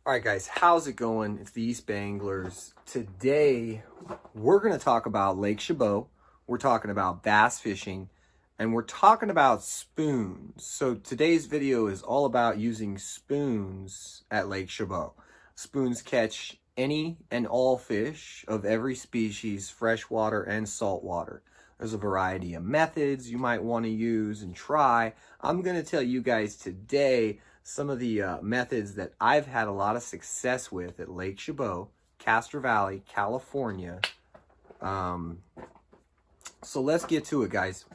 All right, guys, how's it going? It's the Eastbayanglers. Today, we're going to talk about Lake Chabot. We're talking about bass fishing, and we're talking about spoons. So today's video is all about using spoons at Lake Chabot. Spoons catch any and all fish of every species, freshwater and saltwater. There's a variety of methods you might want to use and try. I'm going to tell you guys today some of the methods that I've had a lot of success with at Lake Chabot, Castro Valley, California. So let's get to it, guys.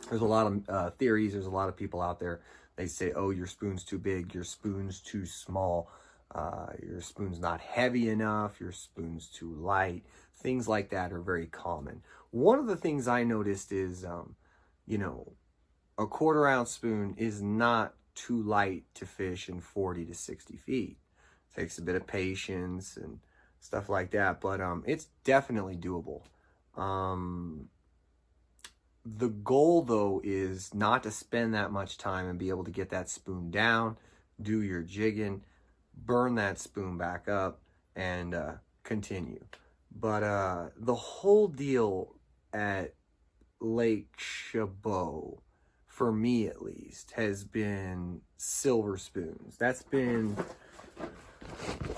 There's a lot of theories. There's a lot of people out there. They say, oh, your spoon's too big, your spoon's too small, your spoon's not heavy enough, your spoon's too light. Things like that are very common. One of the things I noticed is, a 1/4 ounce spoon is not too light to fish in 40 to 60 feet. It takes a bit of patience and stuff like that, but it's definitely doable. The goal, though, is not to spend that much time and be able to get that spoon down, do your jigging, burn that spoon back up, and continue. But the whole deal at Lake Chabot, for me at least, has been silver spoons. That's been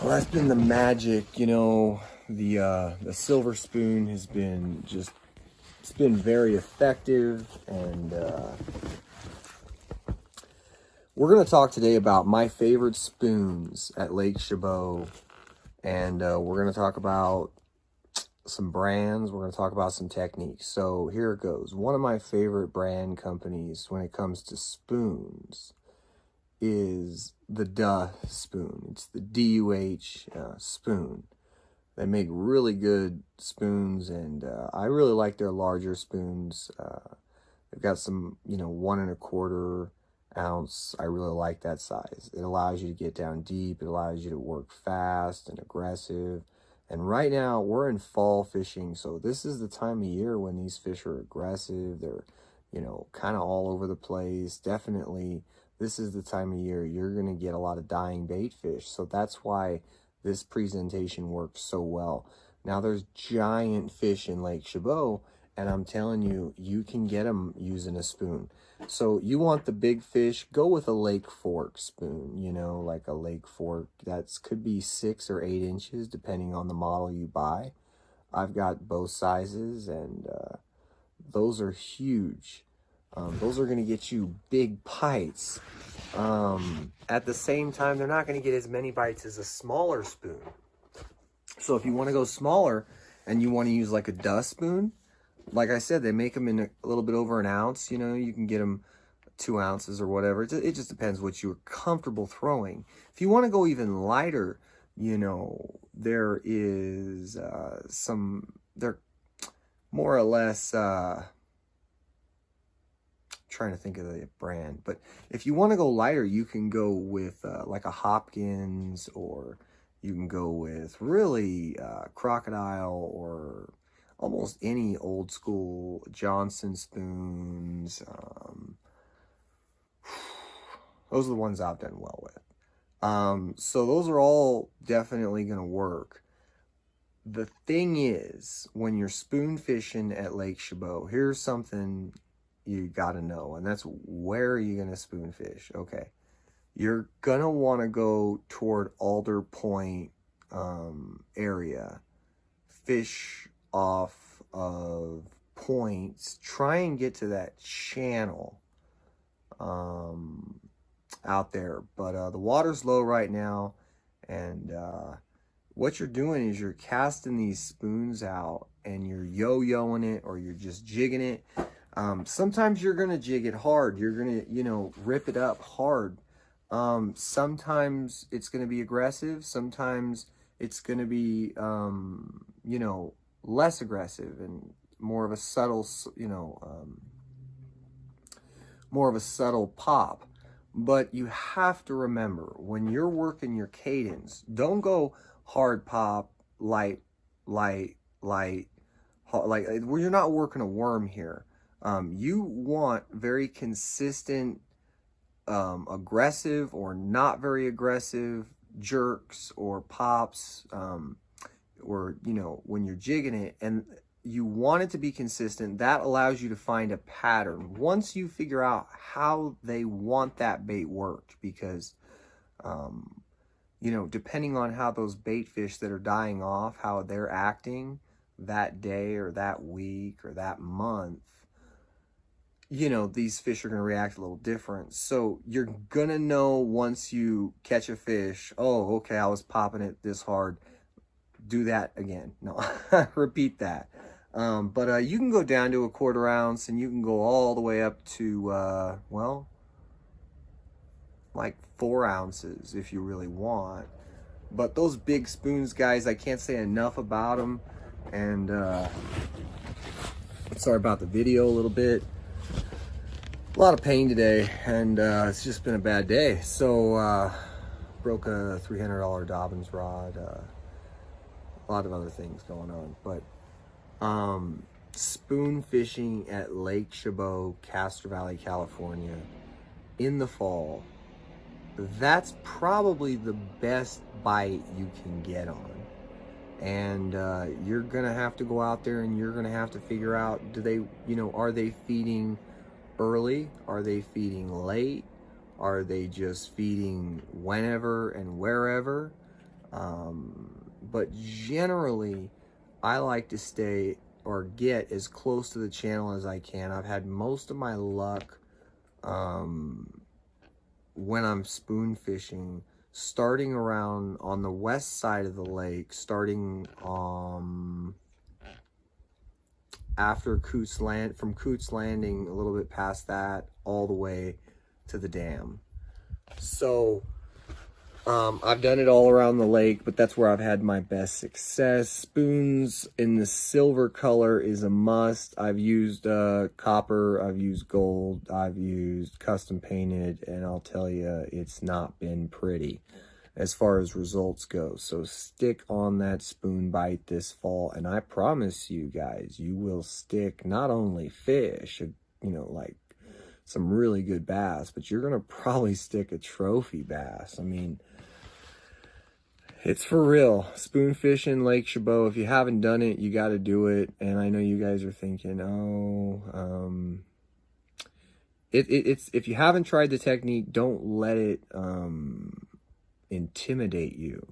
the magic, the silver spoon has been it's been very effective. And we're going to talk today about my favorite spoons at Lake Chabot, and we're going to talk about some brands. We're going to talk about some techniques. So here it goes. One of my favorite brand companies when it comes to spoons is the Duh spoon. It's the DUH spoon. They make really good spoons, and I really like their larger spoons. They've got some, 1 1/4 ounce. I really like that size. It allows you to get down deep. It allows you to work fast and aggressive. And right now, we're in fall fishing, so this is the time of year when these fish are aggressive. They're, kind of all over the place. Definitely, this is the time of year you're going to get a lot of dying bait fish. So that's why this presentation works so well. Now, there's giant fish in Lake Chabot, and I'm telling you, you can get them using a spoon. So you want the big fish, go with a Lake Fork spoon, like a Lake Fork. That could be 6 or 8 inches, depending on the model you buy. I've got both sizes, and those are huge. Those are going to get you big bites. At the same time, they're not going to get as many bites as a smaller spoon. So if you want to go smaller and you want to use like a Duh spoon, like I said, they make them in a little bit over 1 ounce. You can get them 2 ounces or whatever. It just depends what you're comfortable throwing. If you want to go even lighter, there is they're more or less, trying to think of the brand. But if you want to go lighter, you can go with like a Hopkins, or you can go with really Crocodile, or almost any old school Johnson spoons. Those are the ones I've done well with. So those are all definitely going to work. The thing is, when you're spoon fishing at Lake Chabot, here's something you got to know, and that's, where are you going to spoon fish? Okay. You're going to want to go toward Alder Point area. Fish off of points, try and get to that channel out there. But the water's low right now, and what you're doing is you're casting these spoons out and you're yo-yoing it, or you're just jigging it. Sometimes you're gonna jig it hard. You're gonna, rip it up hard. Sometimes it's gonna be aggressive. Sometimes it's gonna be, less aggressive and more of a subtle, more of a subtle pop. But you have to remember, when you're working your cadence, don't go hard pop, light, hard, like where you're not working a worm here. You want very consistent, aggressive or not very aggressive jerks or pops, or, you know, when you're jigging it, and you want it to be consistent. That allows you to find a pattern once you figure out how they want that bait worked, because you know, depending on how those bait fish that are dying off, how they're acting that day or that week or that month, you know, these fish are going to react a little different. So you're going to know once you catch a fish, oh, okay, I was popping it this hard. Do that again. No, repeat that. But you can go down to a 1/4 ounce, and you can go all the way up to, well, like 4 ounces if you really want. But those big spoons, guys, I can't say enough about them. And sorry about the video a little bit. A lot of pain today, and it's just been a bad day. So broke a $300 Dobbins rod, a lot of other things going on. But spoon fishing at Lake Chabot, Castro Valley, California in the fall, that's probably the best bite you can get on. And you're gonna have to go out there and you're gonna have to figure out, do they, you know, are they feeding early? Are they feeding late? Are they just feeding whenever and wherever? But generally, I like to stay or get as close to the channel as I can. I've had most of my luck when I'm spoon fishing, starting around on the west side of the lake, starting after from Coots Landing, a little bit past that, all the way to the dam. So I've done it all around the lake, but that's where I've had my best success. Spoons in the silver color is a must. I've used copper, I've used gold, I've used custom painted, and I'll tell you, it's not been pretty as far as results go. So stick on that spoon bite this fall, and I promise you guys, you will stick not only fish, you know, like some really good bass, but you're gonna probably stick a trophy bass. I mean, it's for real. Spoon fishing Lake Chabot. If you haven't done it, you got to do it. And I know you guys are thinking, oh, it's if you haven't tried the technique, don't let it intimidate you.